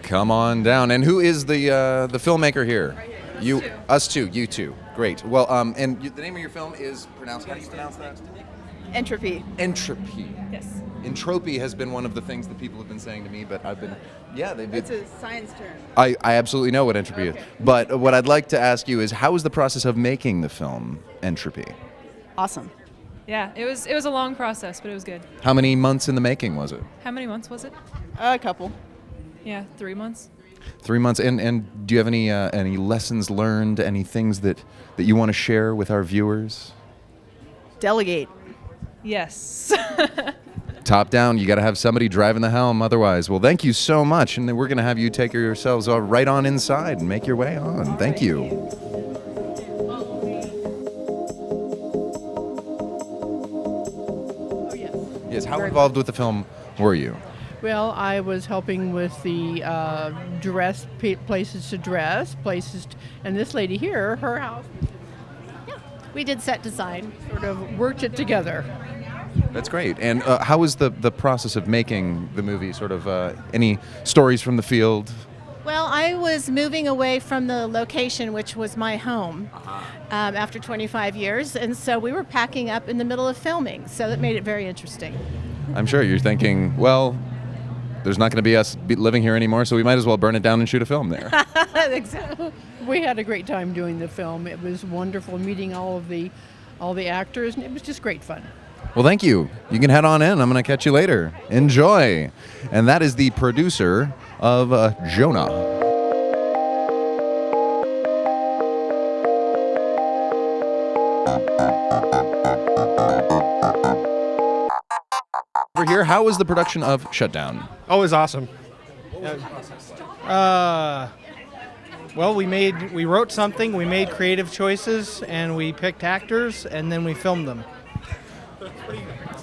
come on down. And who is the filmmaker here? Right here. You, us two, you two. Great. Well, and the name of your film is pronounced. How do you pronounce that? Entropy. Entropy. Yes. Entropy has been one of the things that people have been saying to me, but I've been, It's a science term. I absolutely know what entropy is. But what I'd like to ask you is, how was the process of making the film Entropy? Awesome. Yeah, it was a long process, but it was good. How many months in the making was it? How many months was it? A couple. Yeah, 3 months. 3 months. And do you have any lessons learned, any things that you want to share with our viewers? Delegate. Yes. Top down, you got to have somebody driving the helm otherwise. Well, thank you so much. And then we're going to have you take yourselves right on inside and make your way on. Thank you. Yes, how involved with the film were you? Well, I was helping with the places to dress, and this lady here, her house. Yeah, we did set design, sort of worked it together. That's great. And how was the process of making the movie? Sort of any stories from the field? Well, I was moving away from the location, which was my home, after 25 years, and so we were packing up in the middle of filming, so that made it very interesting. I'm sure you're thinking, well, there's not going to be us living here anymore, so we might as well burn it down and shoot a film there. Exactly. We had a great time doing the film. It was wonderful meeting all the actors, and it was just great fun. Well, thank you. You can head on in. I'm going to catch you later. Enjoy. And that is the producer of Jonah. Over here, how was the production of Shutdown? Oh, it was awesome. Well, we wrote something, we made creative choices, and we picked actors, and then we filmed them.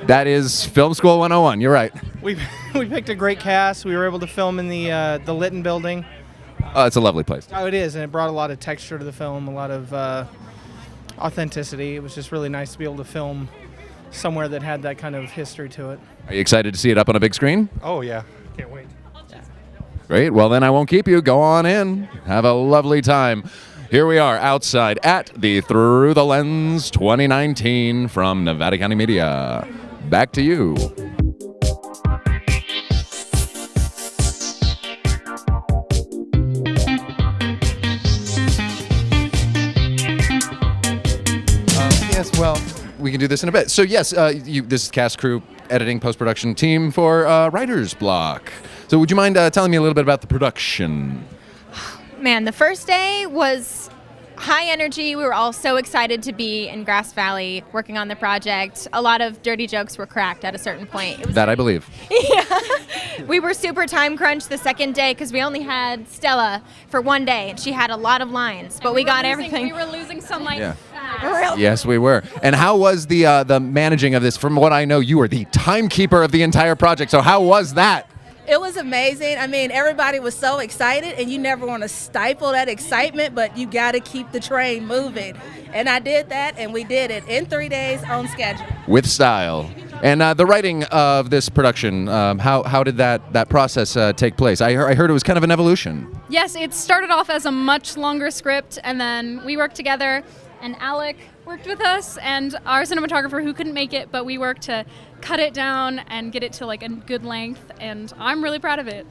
That is Film School 101. You're right. We picked a great cast. We were able to film in the Lytton building. It's a lovely place. Oh, it is, and it brought a lot of texture to the film, a lot of authenticity. It was just really nice to be able to film somewhere that had that kind of history to it. Are you excited to see it up on a big screen? Oh, yeah. Can't wait. Great. Well, then I won't keep you. Go on in. Have a lovely time. Here we are outside at the Through the Lens 2019 from Nevada County Media. Back to you. Yes, well, we can do this in a bit. So yes, this is cast, crew, editing, post-production team for Writer's Block. So would you mind telling me a little bit about the production? Man, the first day was high energy. We were all so excited to be in Grass Valley working on the project. A lot of dirty jokes were cracked at a certain point. It was that I believe. Yeah. We were super time crunched the second day because we only had Stella for one day, and she had a lot of lines, but we got everything. We were losing some like. Yeah. Real. Yes, we were. And how was the managing of this? From what I know, you were the timekeeper of the entire project. So how was that? It was amazing. I mean, everybody was so excited, and you never want to stifle that excitement, but you got to keep the train moving. And I did that, and we did it in 3 days on schedule. With style. And the writing of this production, how did that process take place? I heard it was kind of an evolution. Yes, it started off as a much longer script, and then we worked together, and Alec worked with us, and our cinematographer who couldn't make it, but we worked to cut it down and get it to like a good length, and I'm really proud of it.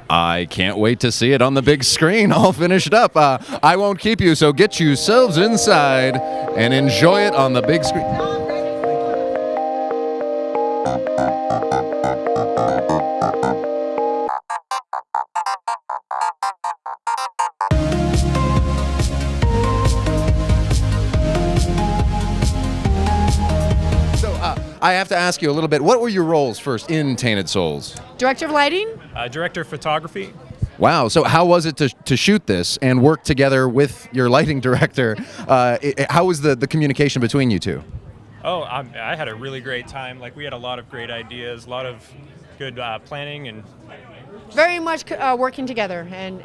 I can't wait to see it on the big screen, all finished up. I won't keep you, so get yourselves inside and enjoy it on the big screen. I have to ask you a little bit, what were your roles first in Tainted Souls? Director of lighting? Director of photography. Wow, so how was it to shoot this and work together with your lighting director? How was the communication between you two? Oh, I had a really great time. Like, we had a lot of great ideas, a lot of good planning, and very much working together and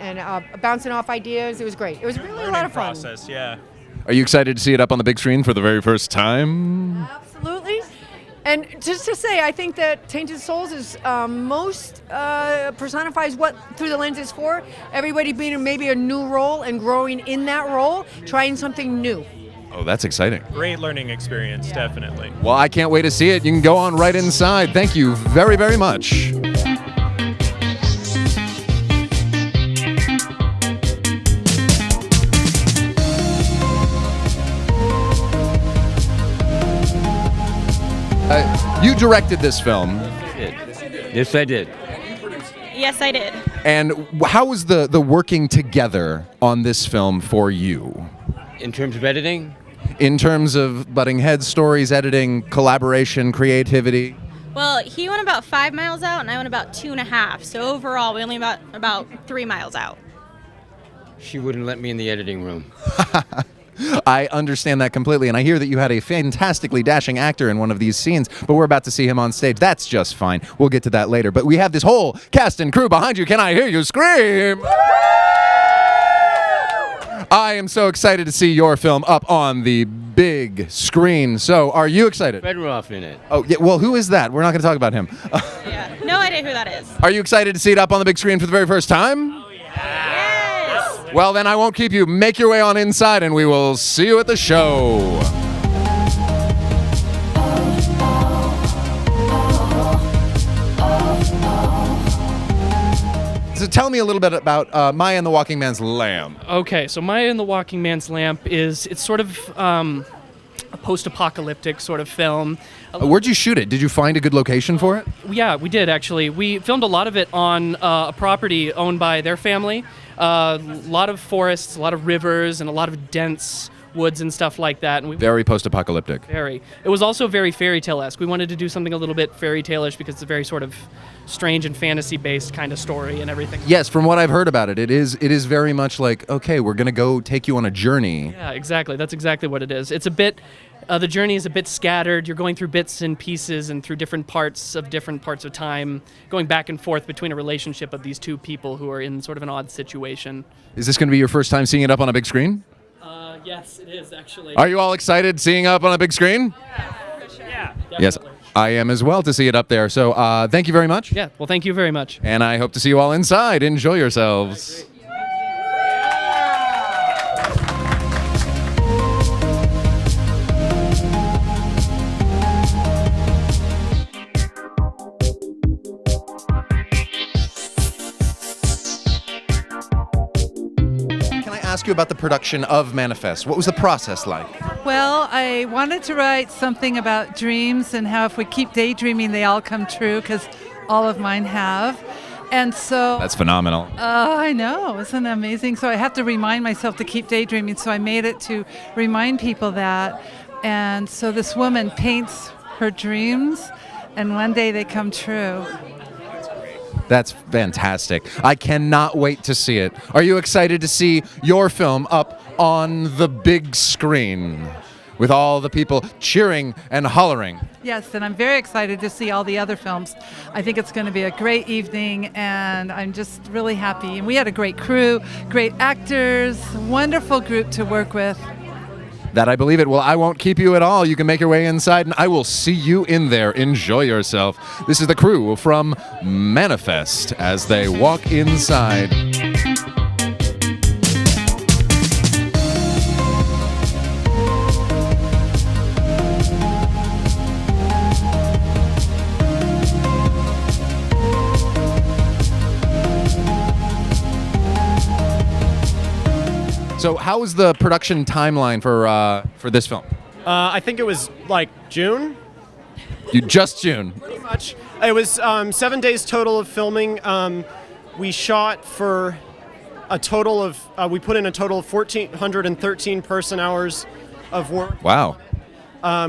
bouncing off ideas. It was great. It was really a lot of fun. Process, yeah. Are you excited to see it up on the big screen for the very first time? Absolutely. And just to say, I think that Tainted Souls is most personifies what Through the Lens is for. Everybody being in maybe a new role and growing in that role, trying something new. Oh, that's exciting. Great learning experience, definitely. Well, I can't wait to see it. You can go on right inside. Thank you very, very much. You directed this film. Yes, I did. Yes, I did. And how was the working together on this film for you? In terms of editing, In terms of butting heads, stories, editing, collaboration, creativity? Well, he went about 5 miles out, and I went about 2.5. So overall, we only about 3 miles out. she wouldn't let me in the editing room. I understand that completely, and I hear that you had a fantastically dashing actor in one of these scenes, but we're about to see him on stage. That's just fine. We'll get to that later. But we have this whole cast and crew behind you. Can I hear you scream? I am so excited to see your film up on the big screen. So, are you excited? Fedorov in it. Oh, yeah. Well, who is that? We're not going to talk about him. Yeah. No idea who that is. Are you excited to see it up on the big screen for the very first time? Yes. Well, then I won't keep you. Make your way on inside, and we will see you at the show. So tell me a little bit about Maya and the Walking Man's Lamb. Okay, so Maya and the Walking Man's Lamp it's sort of a post-apocalyptic sort of film. Where'd you shoot it? Did you find a good location for it? Yeah, we did actually. We filmed a lot of it on a property owned by their family. A lot of forests, a lot of rivers, and a lot of dense woods and stuff like that. And Very post-apocalyptic. Very. It was also very fairy tale-esque. We wanted to do something a little bit fairy tale-ish because it's a very sort of strange and fantasy-based kind of story and everything. Yes, from what I've heard about it, it is very much like, okay, we're gonna go take you on a journey. Yeah, exactly. That's exactly what it is. It's a bit, the journey is a bit scattered. You're going through bits and pieces and through different parts of time, going back and forth between a relationship of these two people who are in sort of an odd situation. Is this gonna be your first time seeing it up on a big screen? Yes, it is actually. Are you all excited seeing it up on a big screen? Yeah. Yes, I am as well to see it up there. So thank you very much. Yeah, well, thank you very much. And I hope to see you all inside. Enjoy yourselves. Can I ask you about the production of Manifest? What was the process like? Well, I wanted to write something about dreams and how if we keep daydreaming, they all come true, because all of mine have. And so... That's phenomenal. I know. Isn't it amazing? So I have to remind myself to keep daydreaming, so I made it to remind people that. And so this woman paints her dreams, and one day they come true. That's fantastic. I cannot wait to see it. Are you excited to see your film up on the big screen with all the people cheering and hollering? Yes, and I'm very excited to see all the other films. I think it's going to be a great evening, and I'm just really happy. And we had a great crew, great actors, wonderful group to work with. That I believe it. Well, I won't keep you at all. You can make your way inside, and I will see you in there. Enjoy yourself. This is the crew from Manifest as they walk inside. So how was the production timeline for this film? I think it was like June. Just June. Pretty much. It was 7 days total of filming. We shot for a total of, we put in a total of 1,413 person hours of work. Wow.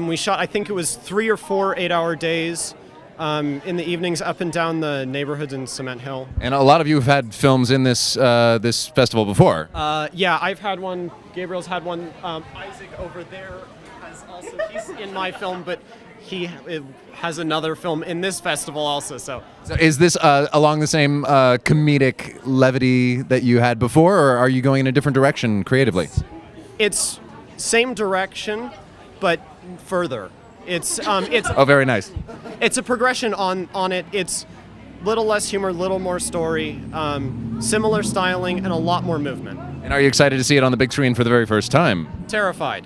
We shot, I think it was 3 or 4 8-hour days in the evenings up and down the neighborhoods in Cement Hill. And a lot of you have had films in this this festival before. Yeah, I've had one. Gabriel's had one. Isaac over there has also. He's in my film, but he has another film in this festival also. So is this along the same comedic levity that you had before, or are you going in a different direction creatively? It's same direction, but further. It's Oh, very nice. it's a progression on it. It's little less humor, little more story, similar styling, and a lot more movement. And are you excited to see it on the big screen for the very first time? Terrified.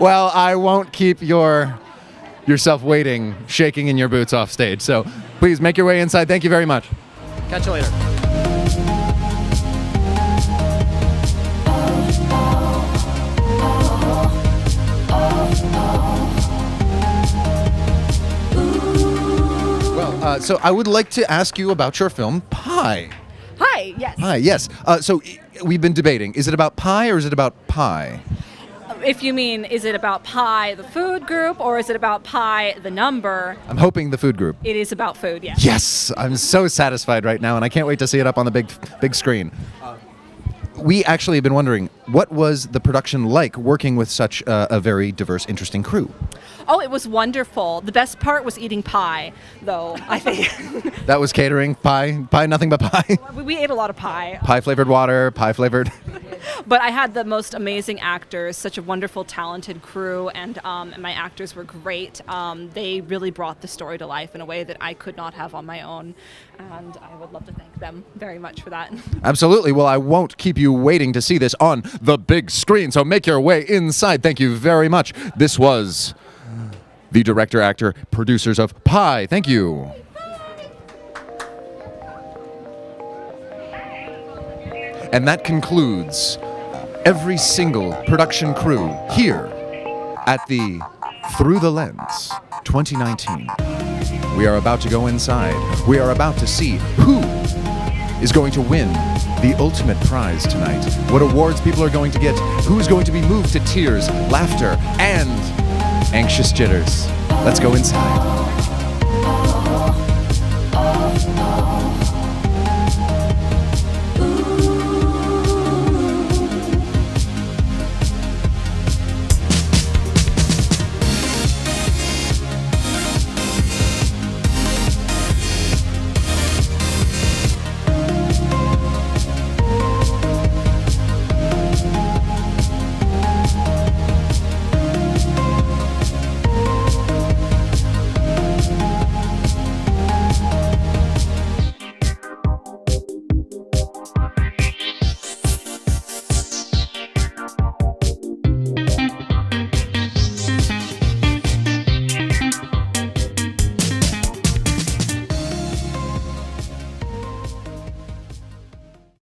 Well, I won't keep yourself waiting, shaking in your boots off stage. So please make your way inside. Thank you very much. Catch you later. Well, so I would like to ask you about your film, Pie. Hi, yes. Pie, yes. We've been debating. Is it about pie or is it about pie? If you mean, is it about Pi, the food group, or is it about Pi, the number? I'm hoping the food group. It is about food, yes. Yes, I'm so satisfied right now, and I can't wait to see it up on the big screen. We actually have been wondering, what was the production like working with such a very diverse, interesting crew? Oh, it was wonderful. The best part was eating pie, though, I think. That was catering, pie, nothing but pie. We ate a lot of pie. Pie-flavored water, pie-flavored... But I had the most amazing actors, such a wonderful, talented crew, and my actors were great. They really brought the story to life in a way that I could not have on my own, and I would love to thank them very much for that. Absolutely. Well, I won't keep you waiting to see this on the big screen, so make your way inside. Thank you very much. This was the director, actor, producers of Pie. Thank you. And that concludes every single production crew here at the Through the Lens 2019. We are about to go inside. We are about to see who is going to win the ultimate prize tonight, what awards people are going to get, who's going to be moved to tears, laughter, and anxious jitters. Let's go inside.